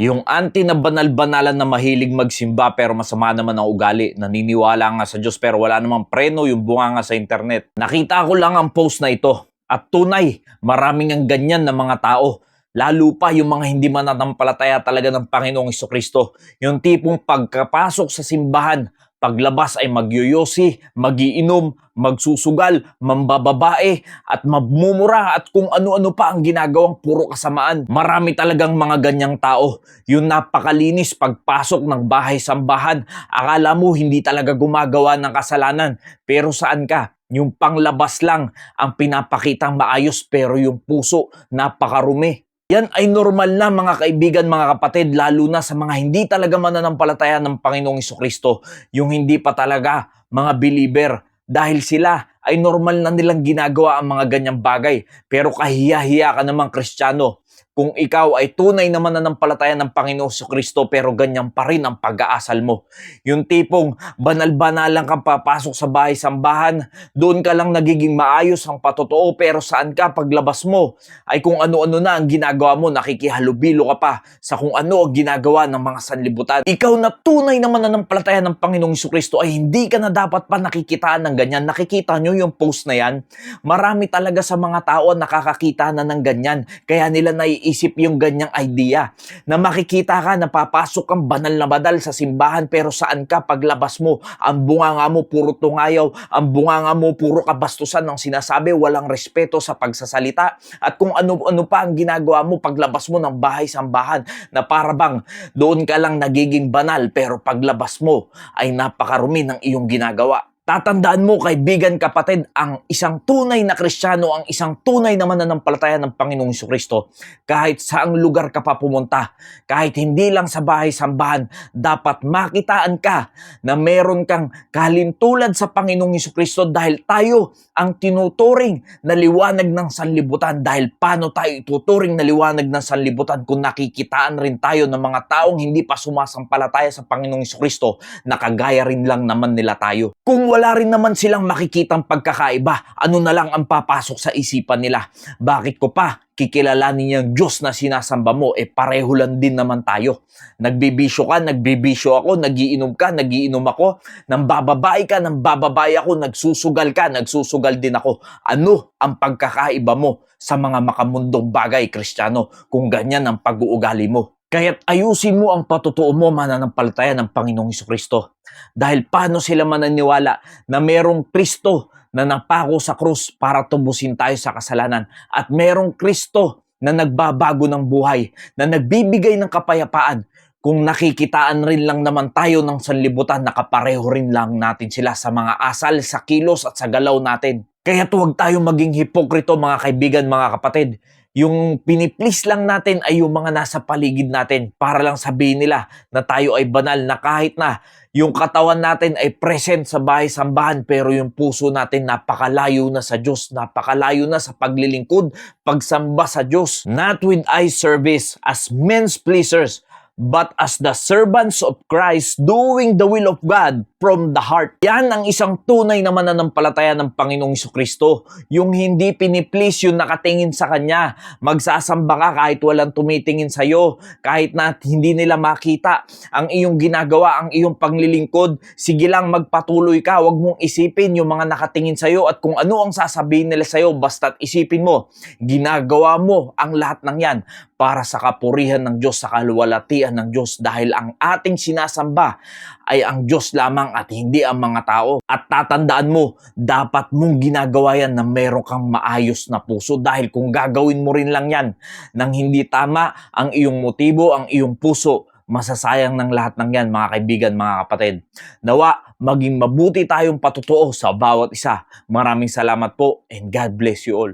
Yung anti na banal-banalan na mahilig magsimba pero masama naman ang ugali. Naniniwala nga sa Diyos pero wala namang preno yung bunganga sa internet. Nakita ko lang ang post na ito. At tunay, maraming ang ganyan na mga tao. Lalo pa yung mga hindi mananampalataya talaga ng Panginoong Hesukristo. Yung tipong pagkapasok sa simbahan, paglabas ay magyoyosi, magiinom, magsusugal, mambababae, at magmumura at kung ano-ano pa ang ginagawang puro kasamaan. Marami talagang mga ganyang tao. Yung napakalinis pagpasok ng bahay-sambahan. Akala mo hindi talaga gumagawa ng kasalanan. Pero saan ka? Yung panglabas lang ang pinapakitang maayos pero yung puso napakarumi. Yan ay normal na mga kaibigan, mga kapatid, lalo na sa mga hindi talaga mananampalataya ng Panginoong Hesukristo, yung hindi pa talaga mga believer. Dahil sila ay normal na nilang ginagawa ang mga ganyang bagay. Pero kahiya-hiya ka namang Kristiyano kung ikaw ay tunay na mananampalataya ng Panginoong Hesukristo pero ganyan pa rin ang pag-aasal mo. Yung tipong banal-banalan kang papasok sa bahay-sambahan, doon ka lang nagiging maayos ang patotoo pero saan ka paglabas mo ay kung ano-ano na ang ginagawa mo, nakikihalubilo ka pa sa kung ano ang ginagawa ng mga sanlibutan. Ikaw na tunay na mananampalataya ng Panginoong Hesukristo ay hindi ka na dapat pa nakikitaan ng ganyan. Nakikita nyo yung post na yan? Marami talaga sa mga tao nakakakita na ng ganyan. Kaya nila naiisip yung ganyang idea na makikita ka na papasok kang banal na badal sa simbahan pero saan ka paglabas mo? Ang bunganga mo puro tungayaw, ang bunganga mo puro kabastusan ng sinasabi, walang respeto sa pagsasalita at kung ano-ano pa ang ginagawa mo paglabas mo ng bahay-sambahan na para bang doon ka lang nagiging banal pero paglabas mo ay napakarumi ng iyong ginagawa. Tatandaan mo, kaibigan, kapatid, ang isang tunay na Kristiyano, ang isang tunay na mananampalataya ng Panginoong Hesukristo, kahit saang lugar ka pa pumunta, kahit hindi lang sa bahay-sambahan, dapat makitaan ka na meron kang kahalintulad sa Panginoong Hesukristo dahil tayo ang tinuturing na liwanag ng sanlibutan. Dahil paano tayo ituturing na liwanag ng sanlibutan kung nakikitaan rin tayo ng mga taong hindi pa sumasampalataya sa Panginoong Hesukristo na kagaya rin lang naman nila tayo. Kung wala rin naman silang makikitang pagkakaiba, ano na lang ang papasok sa isipan nila? Bakit ko pa kikilalanin yung Diyos na sinasamba mo? Pareho lang din naman tayo. Nagbibisyo ka, nagbibisyo ako, nagiinom ka, nagiinom ako, nambababae ka, nambababae ako, nagsusugal ka, nagsusugal din ako. Ano ang pagkakaiba mo sa mga makamundong bagay, Kristiyano, kung ganyan ang pag-uugali mo? Kaya't ayusin mo ang patotoo mo, mananampalataya ng Panginoong Hesukristo. Dahil paano sila mananiwala na merong Kristo na napako sa krus para tubusin tayo sa kasalanan at merong Kristo na nagbabago ng buhay, na nagbibigay ng kapayapaan kung nakikitaan rin lang naman tayo ng sanlibutan, nakapareho rin lang natin sila sa mga asal, sa kilos at sa galaw natin. Kaya huwag tayong maging hipokrito, mga kaibigan, mga kapatid. Yung piniplease lang natin ay yung mga nasa paligid natin para lang sabihin nila na tayo ay banal, na kahit na yung katawan natin ay present sa bahay-sambahan pero yung puso natin napakalayo na sa Diyos, napakalayo na sa paglilingkod, pagsamba sa Diyos. Not with eye service as men's pleasers, but as the servants of Christ, doing the will of God from the heart. Yan ang isang tunay na mananampalataya ng Panginoong Hesukristo. Yung hindi piniplease, yung nakatingin sa Kanya. Magsasamba ka kahit walang tumitingin sa'yo, kahit na hindi nila makita ang iyong ginagawa, ang iyong paglilingkod. Sige lang, magpatuloy ka. Huwag mong isipin yung mga nakatingin sa'yo at kung ano ang sasabihin nila sa'yo. Basta't isipin mo, ginagawa mo ang lahat ng yan para sa kapurihan ng Diyos, sa kaluwalhatian ng Diyos, dahil ang ating sinasamba ay ang Diyos lamang at hindi ang mga tao. At tatandaan mo, dapat mong ginagawa yan na meron kang maayos na puso, dahil kung gagawin mo rin lang yan nang hindi tama ang iyong motibo, ang iyong puso, masasayang ng lahat ng yan, mga kaibigan, mga kapatid. Nawa, maging mabuti tayong patotoo sa bawat isa. Maraming salamat po and God bless you all.